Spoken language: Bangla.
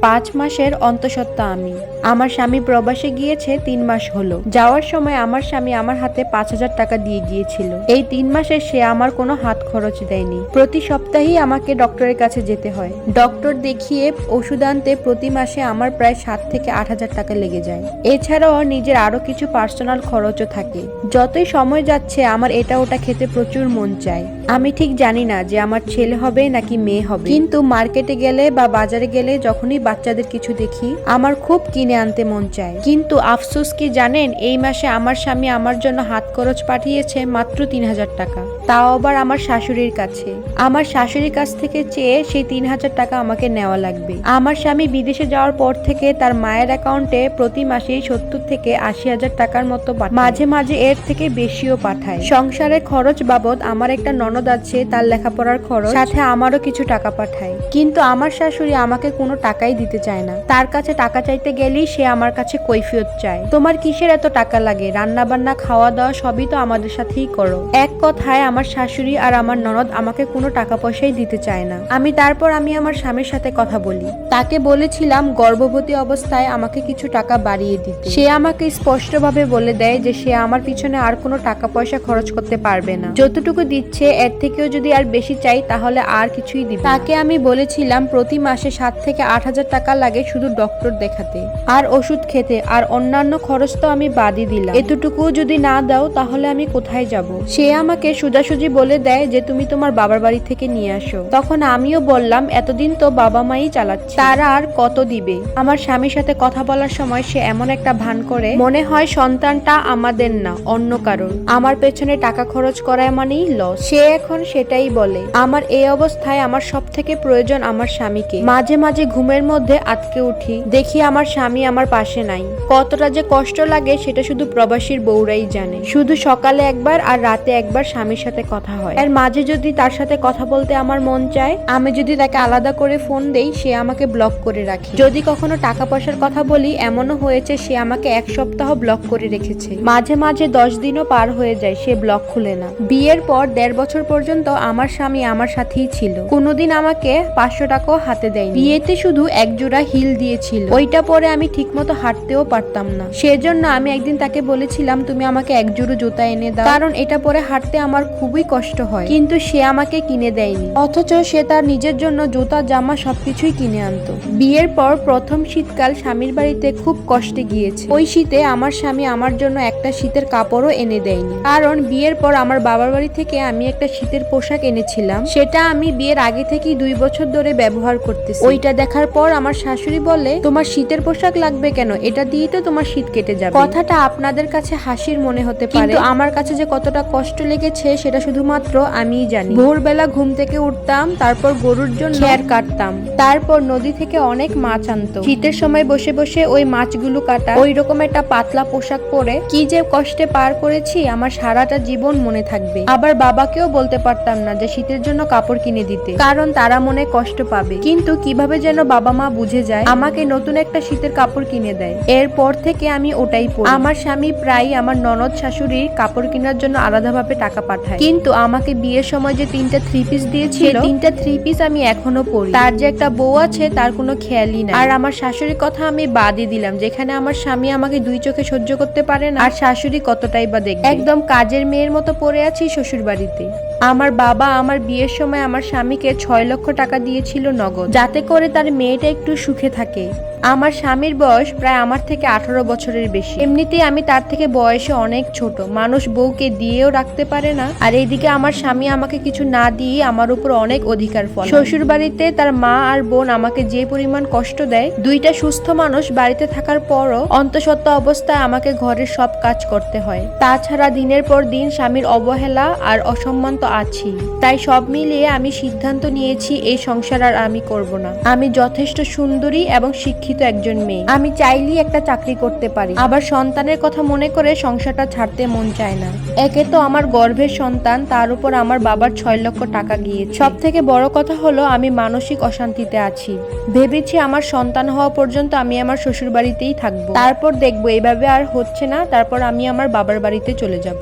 5 মাসের অন্তঃসত্ত্বা আমি। আমার স্বামী প্রবাসে গিয়েছে 3 মাস হলো। যাওয়ার সময় আমার স্বামী আমার হাতে 5,000 টাকা দিয়ে গিয়েছিল। এই 3 মাসে সে আমার কোনো হাত খরচ দেয়নি। প্রতি সপ্তাহেই আমাকে ডক্টরের কাছে যেতে হয়। ডক্টর দেখিয়ে ওষুধ আনতে প্রতি মাসে আমার প্রায় 7 থেকে 8,000 টাকা লেগে যায়। এছাড়াও নিজের আরো কিছু পার্সোনাল খরচও থাকে। যতই সময় যাচ্ছে আমার এটা ওটা খেতে প্রচুর মন চায়। আমি ঠিক জানি না যে আমার ছেলে হবে নাকি মেয়ে হবে, কিন্তু মার্কেটে গেলে বা বাজারে গেলে যখনই বাচ্চাদের কিছু দেখি আমার খুব কিনে আনতে মন চায়। কিন্তু আফসোস কি জানেন, এই মাসে আমার স্বামী আমার জন্য হাত খরচ পাঠিয়েছে মাত্র 3,000 টাকা, তাও আবার আমার শাশুড়ির কাছে। আমার শাশুড়ির কাছ থেকে চেয়ে সেই 3,000 টাকা আমাকে নেওয়া লাগবে। আমার স্বামী বিদেশে যাওয়ার পর থেকে তার মায়ের অ্যাকাউন্টে প্রতি মাসেই 70 থেকে 80,000 টাকার মতো পাঠায়, মাঝে মাঝে এর থেকে বেশিও পাঠায়। সংসারের খরচ বাবদ আমার একটা ননদ আছে, তার লেখাপড়ার খরচ, সাথে আমারও কিছু টাকা পাঠায়। কিন্তু আমার শাশুড়ি আমাকে কোনো টাকাই দিতে চায় না। তার কাছে টাকা চাইতে গেলেই সে আমার কাছে কৈফিয়ত চায়। তোমার কিসের এত টাকা লাগে? রান্না বান্না খাওয়া দাওয়া সবই তো আমাদের সাথেই করো। এক কথায় আমার শাশুড়ি আর আমার ননদ আমাকে কোনো টাকা পয়সাই দিতে চায় না। তারপর আমি আমার স্বামীর সাথে কথা বলি। তাকে বলেছিলাম গর্ভবতী অবস্থায় আমাকে কিছু টাকা বাড়িয়ে দিতে। সে আমাকে স্পষ্টভাবে বলে দেয় যে সে আমার পিছনে আর কোনো টাকা পয়সা খরচ করতে পারবে না। যতটুকু দিচ্ছে এর থেকেও যদি আর বেশি চাই তাহলে আর কিছুই দিবে। তাকে আমি বলেছিলাম প্রতি মাসে 7 থেকে 8,000 টাকা লাগে শুধু ডক্টর দেখাতে আর ওষুধ খেতে, আর অন্যান্য খরচ তো আমি বাদই দিলাম। এতটুকু যদি না দাও তাহলে আমি কোথায় যাব? সে আমাকে সোজাসুজি বলে দেয় যে তুমি তোমার বাবার বাড়ি থেকে নিয়ে আসো। তখন আমিও বললাম এতদিন তো বাবা মাই চালাচ্ছে, তারা আর কত দিবে? আমার স্বামীর সাথে কথা বলার সময় সে এমন একটা ভান করে মনে হয় সন্তানটা আমাদের না অন্য কারণ। আমার পেছনে টাকা খরচ করা মানেই লস। সে এখন সেটাই বলে। আমার এই অবস্থায় আমার সব থেকে প্রয়োজন আমার স্বামীকে। মাঝে মাঝে ঘুমের মধ্যে আটকে উঠি, দেখি আমার স্বামী আমার পাশে নাই। কতটা যে কষ্ট লাগে সেটা শুধু প্রবাসীর বউরাই জানে। শুধু সকালে একবার আর রাতে একবার স্বামীর সাথে কথা হয়। এর মাঝে যদি তার সাথে কথা বলতে আমার মন চায়, আমি যদি তাকে আলাদা করে ফোন দেই সে আমাকে ব্লক করে রাখে। যদি কখনো টাকা পয়সার কথা বলি এমনও হয়েছে সে আমাকে 1 সপ্তাহ ব্লক করে রেখেছে। মাঝে মাঝে 10 দিনও পার হয়ে যায় সে ব্লক খুলে না। বিয়ের পর 1.5 বছর পর্যন্ত আমার স্বামী আমার সাথেই ছিল। কোনোদিন আমাকে 500 টাকাও হাতে দেয়নি। বিয়েতে শুধু 1 জোড়া হিল দিয়েছিল, ওইটা পরে আমি ঠিকমতো হাঁটতেও পারতাম না। সেজন্য আমি একদিন তাকে বলেছিলাম তুমি আমাকে 1 জোড়া জুতা এনে দাও, কারণ এটা পরে হাঁটতে আমার খুবই কষ্ট হয়। কিন্তু সে আমাকে কিনে দেয়নি, অথচ সে তার নিজের জন্য জুতা জামা সবকিছুই কিনে আনতো। বিয়ের পর প্রথম শীতকাল স্বামীর বাড়িতে খুব কষ্টে গিয়েছে। ওই শীতে আমার স্বামী আমার জন্য একটা শীতের কাপড়ও এনে দেয়নি, কারণ বিয়ের পর আমার বাবার বাড়ি থেকে আমি একটা শীতের পোশাক এনেছিলাম, সেটা আমি বিয়ের আগে থেকেই 2 বছর ধরে ব্যবহার করতেছি। ওইটা দেখার পর আমার শাশুড়ি বলে তোমার শীতের পোশাক লাগবে কেন, এটা দিয়েই তো তোমার শীত কেটে যাবে। কথাটা আপনাদের কাছে হাসির মনে হতে পারে, কিন্তু আমার কাছে যে কতটা কষ্ট লেগেছে সেটা শুধুমাত্র আমিই জানি। ভোরবেলা ঘুম থেকে উঠতাম, তারপর গরুর জন্য খের কাটতাম, তারপর নদী থেকে অনেক মাছ আনতো। শীতের সময় বসে বসে ওই মাছগুলো কাটা, ওই রকম একটা পাতলা পোশাক পরে কি যে কষ্টে পার করেছি আমার সারাটা জীবন মনে থাকবে। আবার বাবাকেও বলতে পারতাম না যে শীতের জন্য কাপড় কিনে দিতে, কারণ তারা মনে কষ্ট পাবে। কিন্তু কিভাবে যেন বাবা মা বুঝে যায়, আমাকে নতুন একটা শীতের কাপড় কিনে দেয়। এরপর থেকে আমি ওটাই পরি। আমার স্বামী প্রায় আমার ননদ শাশুড়ির কাপড় কেনার জন্য আলাদাভাবে টাকা পাঠায়, কিন্তু আমাকে বিয়ের সময় যে 3টা 3 পিস দিয়েছিল, 3টা 3 পিস আমি এখনো পরি। তার যে একটা বউ আছে তার কোনো খেয়ালই নাই। আর আমার শাশুড়ির কথা আমি বাদই দিলাম, যেখানে আমার স্বামী আমাকে 2 চোখে সহ্য করতে পারে না, আর শাশুড়ি কতটাই বা দেখবে। একদম কাজের মেয়ের মতো পড়ে আছি শ্বশুর বাড়িতে। আমার বাবা আমার বিয়ের সময় আমার স্বামীকে 6 লক্ষ টাকা দিয়েছিল নগদ, যাতে করে তার মেয়েটা একটু সুখে থাকে। আমার স্বামীর বয়স প্রায় আমার থেকে 18 বছরের বেশি। এমনিতেই আমি তার থেকে বয়সে অনেক ছোট, মানুষ বউকে দিয়েও রাখতে পারে না, আর এইদিকে আমার স্বামী আমাকে কিছু না দিয়ে আমার উপর অনেক অধিকার ফল। শ্বশুর বাড়িতে তার মা আর বোন আমাকে যে পরিমাণ কষ্ট দেয়, 2টা সুস্থ মানুষ বাড়িতে থাকার পরও অন্তঃসত্ত্বা অবস্থায় আমাকে ঘরের সব কাজ করতে হয়। তাছাড়া দিনের পর দিন স্বামীর অবহেলা আর অসম্মান তো আছেই। তাই সব মিলিয়ে আমি সিদ্ধান্ত নিয়েছি এই সংসার আর আমি করব না। আমি যথেষ্ট সুন্দরী এবং শিক্ষিত একজন মেয়ে, আমি চাইলেই একটা চাকরি করতে পারি। আবার সন্তানের কথা মনে করে সংসারটা ছাড়তে মন চায় না। একে তো আমার গর্ভের সন্তান, তার উপর আমার বাবার 6 লক্ষ টাকা গিয়েছে। সব থেকে বড় কথা হলো আমি মানসিক অশান্তিতে আছি। ভেবেছি আমার সন্তান হওয়া পর্যন্ত আমি আমার শ্বশুর বাড়িতেই থাকবো, তারপর দেখবো এভাবে আর হচ্ছে না, তারপর আমি আমার বাবার বাড়িতে চলে যাব।